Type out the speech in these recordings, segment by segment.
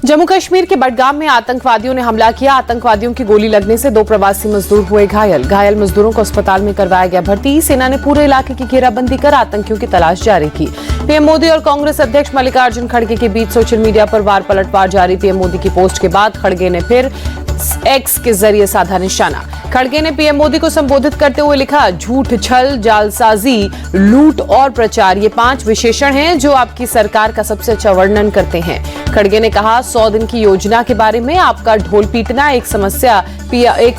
जम्मू कश्मीर के बडगाम में आतंकवादियों ने हमला किया। आतंकवादियों की गोली लगने से 2 प्रवासी मजदूर हुए घायल। घायल मजदूरों को अस्पताल में करवाया गया भर्ती। सेना ने पूरे इलाके की घेराबंदी कर आतंकियों की तलाश जारी की। पीएम मोदी और कांग्रेस अध्यक्ष मल्लिकार्जुन खड़गे के बीच सोशल मीडिया पर वार पलटवार जारी। पीएम मोदी की पोस्ट के बाद खड़गे ने फिर एक्स के जरिए साधा निशाना। खड़गे ने पीएम मोदी को संबोधित करते हुए लिखा, झूठ, छल, जालसाजी, लूट और प्रचार, ये 5 विशेषण हैं जो आपकी सरकार का सबसे अच्छा वर्णन करते हैं। खड़गे ने कहा, 100 दिन की योजना के बारे में आपका ढोल पीटना एक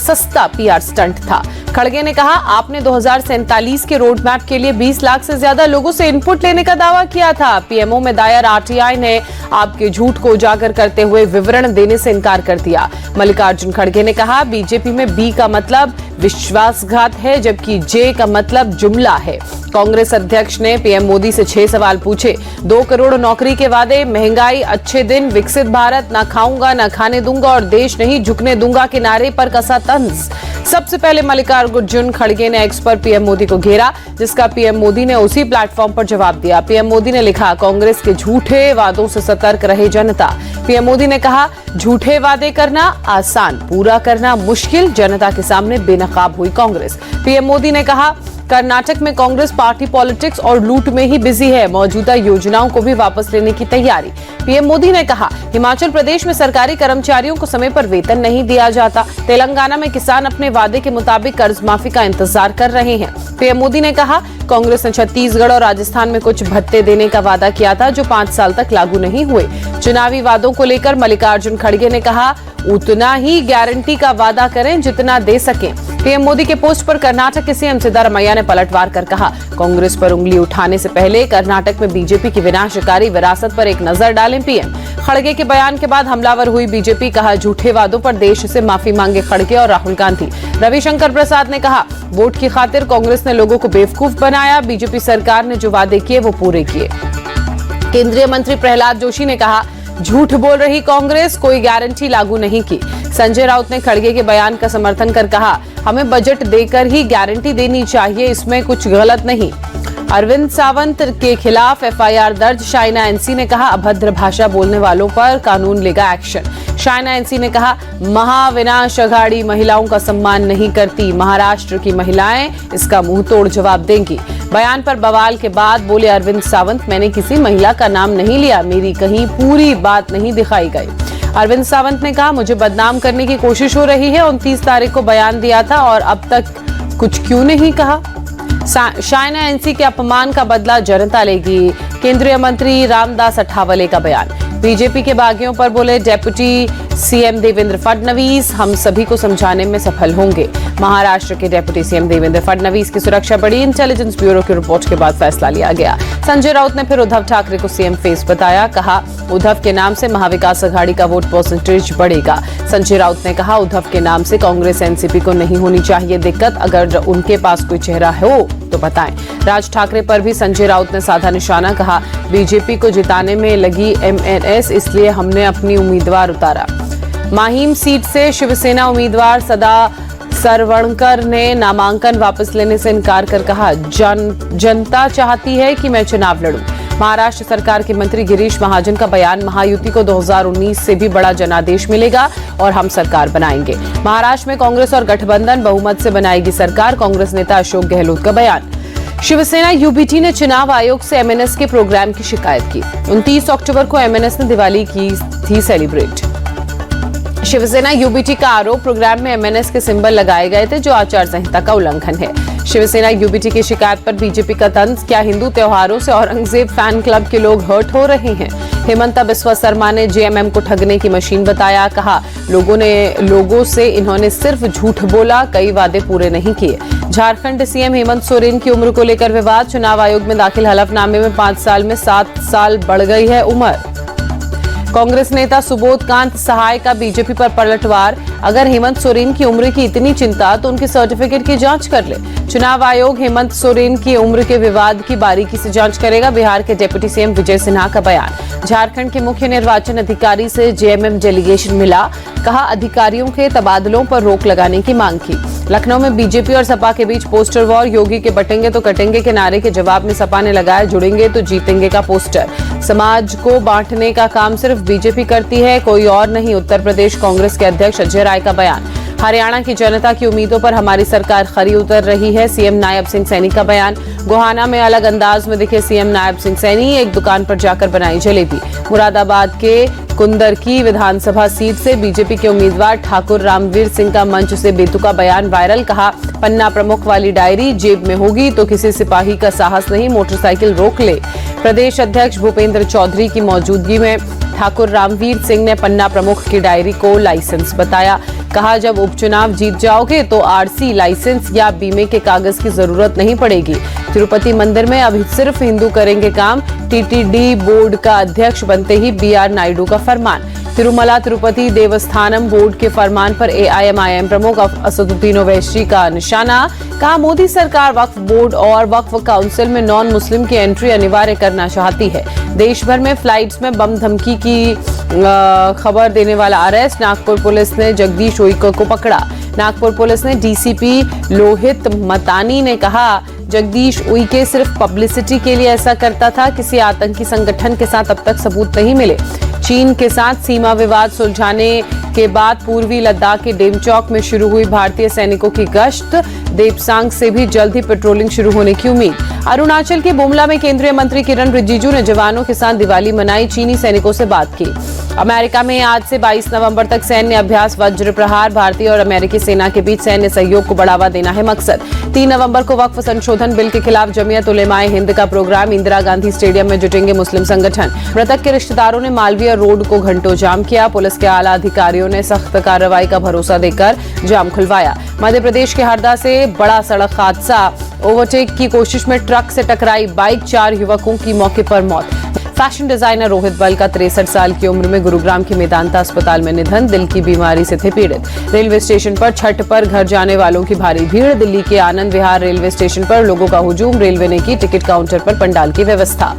सस्ता पीआर स्टंट था। खड़गे ने कहा, आपने 2047 के रोड मैप के लिए 20 लाख से ज्यादा लोगों से इनपुट लेने का दावा किया था। पीएमओ में दायर आरटीआई ने आपके झूठ को उजागर करते हुए विवरण देने से इनकार कर दिया। मल्लिकार्जुन खड़गे ने कहा, बीजेपी में बी का मतलब विश्वासघात है, जबकि जे का मतलब जुमला है। कांग्रेस अध्यक्ष ने पीएम मोदी से 6 सवाल पूछे। 2 करोड़ नौकरी के वादे, महंगाई, अच्छे दिन, विकसित भारत, ना खाऊंगा ना खाने दूंगा और देश नहीं झुकने दूंगा के नारे पर कसा तंज। सबसे पहले मल्लिकार्जुन खड़गे ने एक्स पर पीएम मोदी को घेरा, जिसका पीएम मोदी ने उसी प्लेटफॉर्म पर जवाब दिया। पीएम मोदी ने लिखा, कांग्रेस के झूठे वादों से सतर्क रहे जनता। पीएम मोदी ने कहा, झूठे वादे करना आसान, पूरा करना मुश्किल, जनता के सामने बेनकाब हुई कांग्रेस। पीएम मोदी ने कहा, कर्नाटक में कांग्रेस पार्टी पॉलिटिक्स और लूट में ही बिजी है, मौजूदा योजनाओं को भी वापस लेने की तैयारी। पीएम मोदी ने कहा, हिमाचल प्रदेश में सरकारी कर्मचारियों को समय पर वेतन नहीं दिया जाता। तेलंगाना में किसान अपने वादे के मुताबिक कर्ज माफी का इंतजार कर रहे हैं। पीएम मोदी ने कहा, कांग्रेस ने छत्तीसगढ़ और राजस्थान में कुछ भत्ते देने का वादा किया था जो 5 साल तक लागू नहीं हुए। चुनावी वादों को लेकर मल्लिकार्जुन खड़गे ने कहा, उतना ही गारंटी का वादा करें जितना दे सकें। पीएम मोदी के पोस्ट पर कर्नाटक के सीएम सिद्धारमैया ने पलटवार कर कहा, कांग्रेस पर उंगली उठाने से पहले कर्नाटक में बीजेपी की विनाशकारी विरासत पर एक नजर डालें पीएम। खड़गे के बयान के बाद हमलावर हुई बीजेपी। कहा, झूठे वादों पर देश से माफी मांगे खड़गे और राहुल गांधी। रविशंकर प्रसाद ने कहा, वोट की खातिर कांग्रेस ने लोगों को बेवकूफ बनाया, बीजेपी सरकार ने जो वादे किए वो पूरे किए। केंद्रीय मंत्री प्रहलाद जोशी ने कहा, झूठ बोल रही कांग्रेस, कोई गारंटी लागू नहीं की। संजय राउत ने खड़गे के बयान का समर्थन कर कहा, हमें बजट देकर ही गारंटी देनी चाहिए, इसमें कुछ गलत नहीं। अरविंद सावंत के खिलाफ एफआईआर दर्ज। शाइना एनसी ने कहा, अभद्र भाषा बोलने वालों पर कानून लेगा एक्शन। शाइना एनसी ने कहा, महाविनाश अघाड़ी महिलाओं का सम्मान नहीं करती, महाराष्ट्र की महिलाएं इसका मुंह तोड़ जवाब देंगी। बयान पर बवाल के बाद बोले अरविंद सावंत, मैंने किसी महिला का नाम नहीं लिया, मेरी कहीं पूरी बात नहीं दिखाई गई। अरविंद सावंत ने कहा, मुझे बदनाम करने की कोशिश हो रही है, 29 तारीख को बयान दिया था और अब तक कुछ क्यों नहीं कहा। शाइना एनसी के अपमान का बदला जनता लेगी। केंद्रीय मंत्री रामदास अठावले का बयान। बीजेपी के बागियों पर बोले डेप्यूटी सीएम देवेंद्र फडणवीस, हम सभी को समझाने में सफल होंगे। महाराष्ट्र के डेप्यूटी सीएम देवेंद्र फडणवीस की सुरक्षा बढ़ी। इंटेलिजेंस ब्यूरो की रिपोर्ट के बाद फैसला लिया गया। संजय राउत ने फिर उद्धव ठाकरे को सीएम फेस बताया। कहा, उद्धव के नाम से महाविकास अघाड़ी का वोट परसेंटेज बढ़ेगा। संजय राउत ने कहा, उद्धव के नाम से कांग्रेस एनसीपी को नहीं होनी चाहिए दिक्कत, अगर उनके पास कोई चेहरा हो तो बताएं। राज ठाकरे पर भी संजय राउत ने साधा निशाना। कहा, बीजेपी को जिताने में लगी एमएनएस, इसलिए हमने अपनी उम्मीदवार उतारा। माहिम सीट से शिवसेना उम्मीदवार सदा सरवणकर ने नामांकन वापस लेने से इनकार कर कहा, जनता चाहती है कि मैं चुनाव लड़ूं। महाराष्ट्र सरकार के मंत्री गिरीश महाजन का बयान, महायुति को 2019 से भी बड़ा जनादेश मिलेगा और हम सरकार बनाएंगे। महाराष्ट्र में कांग्रेस और गठबंधन बहुमत से बनाएगी सरकार। कांग्रेस नेता अशोक गहलोत का बयान। शिवसेना यूबीटी ने चुनाव आयोग से एमएनएस के प्रोग्राम की शिकायत की। 29 अक्टूबर को एमएनएस ने दिवाली की थी सेलिब्रेट। शिवसेना यूबीटी का आरोप, प्रोग्राम में एमएनएस के सिंबल लगाए गए थे जो आचार संहिता का उल्लंघन है। शिवसेना यूबीटी की शिकायत पर बीजेपी का तंज, क्या हिंदू त्योहारों से औरंगजेब फैन क्लब के लोग हर्ट हो रहे हैं। हेमंता बिस्वा शर्मा ने जेएमएम को ठगने की मशीन बताया। कहा, लोगों से इन्होंने सिर्फ झूठ बोला, कई वादे पूरे नहीं किए। झारखंड सीएम हेमंत सोरेन की उम्र को लेकर विवाद। चुनाव आयोग में दाखिल हलफनामे में 5 साल में 7 साल बढ़ गई है उम्र। कांग्रेस नेता सुबोध कांत सहाय का बीजेपी पर पलटवार। अगर हेमंत सोरेन की उम्र की इतनी चिंता तो उनके सर्टिफिकेट की जांच कर ले। चुनाव आयोग हेमंत सोरेन की उम्र के विवाद की बारीकी से जांच करेगा। बिहार के डिप्टी सीएम विजय सिन्हा का बयान। झारखंड के मुख्य निर्वाचन अधिकारी से जेएमएम डेलीगेशन मिला, कहा अधिकारियों के तबादलों पर रोक लगाने की मांग की। लखनऊ में बीजेपी और सपा के बीच पोस्टर वॉर, योगी के बटेंगे तो कटेंगे के नारे के जवाब में सपा ने लगाया जुड़ेंगे तो जीतेंगे का पोस्टर। समाज को बांटने का काम सिर्फ बीजेपी करती है, कोई और नहीं। उत्तर प्रदेश कांग्रेस के अध्यक्ष अजय राय का बयान। हरियाणा की जनता की उम्मीदों पर हमारी सरकार खरी उतर रही है, सीएम नायब सिंह सैनी का बयान। गोहाना में अलग अंदाज में दिखे सीएम नायब सिंह सैनी, एक दुकान पर जाकर बनाई जलेबी। मुरादाबाद के कुंदर की विधानसभा सीट से बीजेपी के उम्मीदवार ठाकुर रामवीर सिंह का मंच से बेतुका बयान वायरल, कहा पन्ना प्रमुख वाली डायरी जेब में होगी तो किसी सिपाही का साहस नहीं, मोटरसाइकिल रोक ले। प्रदेश अध्यक्ष भूपेंद्र चौधरी की मौजूदगी में ठाकुर रामवीर सिंह ने पन्ना प्रमुख की डायरी को लाइसेंस बताया, कहा जब उपचुनाव जीत जाओगे तो आरसी, लाइसेंस या बीमे के कागज की जरूरत नहीं पड़ेगी। तिरुपति मंदिर में अभी सिर्फ हिंदू करेंगे काम, टीटीडी बोर्ड का अध्यक्ष बनते ही बीआर नायडू का फरमान। तिरुमला तिरुपति देवस्थानम बोर्ड के फरमान पर एआईएमआईएम प्रमुख असदुद्दीन ओवैसी का निशाना, कहा मोदी सरकार वक्फ बोर्ड और वक्फ काउंसिल में नॉन मुस्लिम की एंट्री अनिवार्य करना चाहती है। देश भर में फ्लाइट्स में बम धमकी की खबर देने वाला अरेस्ट, नागपुर पुलिस ने जगदीश उइके को पकड़ा। नागपुर पुलिस ने डीसीपी लोहित मतानी ने कहा जगदीश उइके सिर्फ पब्लिसिटी के लिए ऐसा करता था, किसी आतंकी संगठन के साथ अब तक सबूत नहीं मिले। चीन के साथ सीमा विवाद सुलझाने के बाद पूर्वी लद्दाख के डेमचौक में शुरू हुई भारतीय सैनिकों की गश्त, देपसांग से भी जल्द ही पेट्रोलिंग शुरू होने की उम्मीद। अरुणाचल के बुमला में केंद्रीय मंत्री किरण रिजिजू ने जवानों के साथ दिवाली मनाई, चीनी सैनिकों से बात की। अमेरिका में आज से 22 नवंबर तक सैन्य अभ्यास वज्र प्रहार, भारतीय और अमेरिकी सेना के बीच सैन्य सहयोग को बढ़ावा देना है मकसद। 3 नवंबर को वक्फ संशोधन बिल के खिलाफ जमीयत उलेमाए हिंद का प्रोग्राम, इंदिरा गांधी स्टेडियम में जुटेंगे मुस्लिम संगठन। मृतक के रिश्तेदारों ने मालवीय रोड को घंटों जाम किया, पुलिस के आला अधिकारियों ने सख्त कार्रवाई का भरोसा देकर जाम खुलवाया। मध्य प्रदेश के हरदा से बड़ा सड़क हादसा, ओवरटेक की कोशिश में ट्रक से टकराई बाइक, 4 युवकों की मौके पर मौत। फैशन डिजाइनर रोहित बल का 63 साल की उम्र में गुरुग्राम के मेदांता अस्पताल में निधन, दिल की बीमारी से थे पीड़ित। रेलवे स्टेशन पर छठ पर घर जाने वालों की भारी भीड़, दिल्ली के आनंद विहार रेलवे स्टेशन पर लोगों का हुजूम, रेलवे ने की टिकट काउंटर पर पंडाल की व्यवस्था।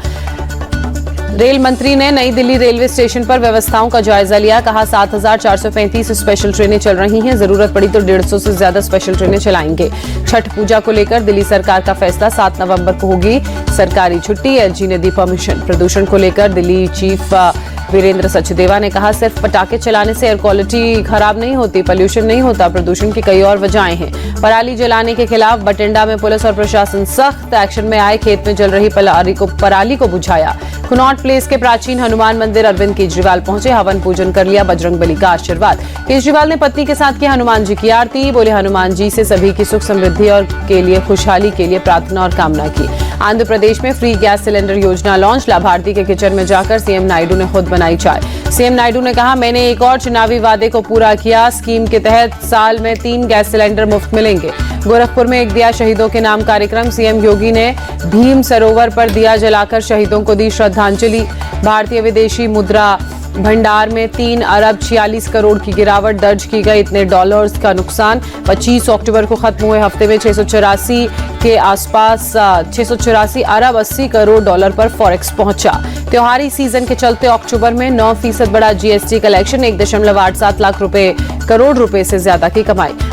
रेल मंत्री ने नई दिल्ली रेलवे स्टेशन पर व्यवस्थाओं का जायजा लिया, कहा 7435 स्पेशल ट्रेनें चल रही हैं, जरूरत पड़ी तो 150 से ज्यादा स्पेशल ट्रेनें चलाएंगे। छठ पूजा को लेकर दिल्ली सरकार का फैसला, 7 नवंबर को होगी सरकारी छुट्टी, एलजी ने दी परमिशन। प्रदूषण को लेकर दिल्ली चीफ वीरेंद्र सचदेवा ने कहा सिर्फ पटाखे चलाने से एयर क्वालिटी खराब नहीं होती, पोल्यूशन नहीं होता, प्रदूषण की कई और वजहें हैं। पराली जलाने के खिलाफ बठिंडा में पुलिस और प्रशासन सख्त एक्शन में आए, खेत में जल रही पराली को बुझाया। कनॉट प्लेस के प्राचीन हनुमान मंदिर अरविंद केजरीवाल पहुंचे, हवन पूजन कर लिया बजरंगबली का आशीर्वाद। केजरीवाल ने पत्नी के साथ की हनुमान जी की आरती, बोले हनुमान जी से सभी की सुख समृद्धि और के लिए खुशहाली के लिए प्रार्थना और कामना की। आंध्र प्रदेश में फ्री गैस सिलेंडर योजना लॉन्च, लाभार्थी के किचन में जाकर सीएम नायडू ने खुद बनाई चाय। सीएम नायडू ने कहा मैंने एक और चुनावी वादे को पूरा किया, स्कीम के तहत साल में 3 गैस सिलेंडर मुफ्त मिलेंगे। गोरखपुर में एक दिया शहीदों के नाम कार्यक्रम, सीएम योगी ने भीम सरोवर पर दिया जलाकर शहीदों को दी श्रद्धांजलि। भारतीय विदेशी मुद्रा भंडार में 3 अरब 46 करोड़ की गिरावट दर्ज की गई, इतने डॉलर्स का नुकसान। 25 अक्टूबर को खत्म हुए हफ्ते में 684 के आसपास 684 अरब 80 करोड़ डॉलर पर फॉरेक्स पहुंचा। त्योहारी सीजन के चलते अक्टूबर में 9% बढ़ा जीएसटी कलेक्शन, 1.87 लाख करोड़ रुपए से ज्यादा की कमाई।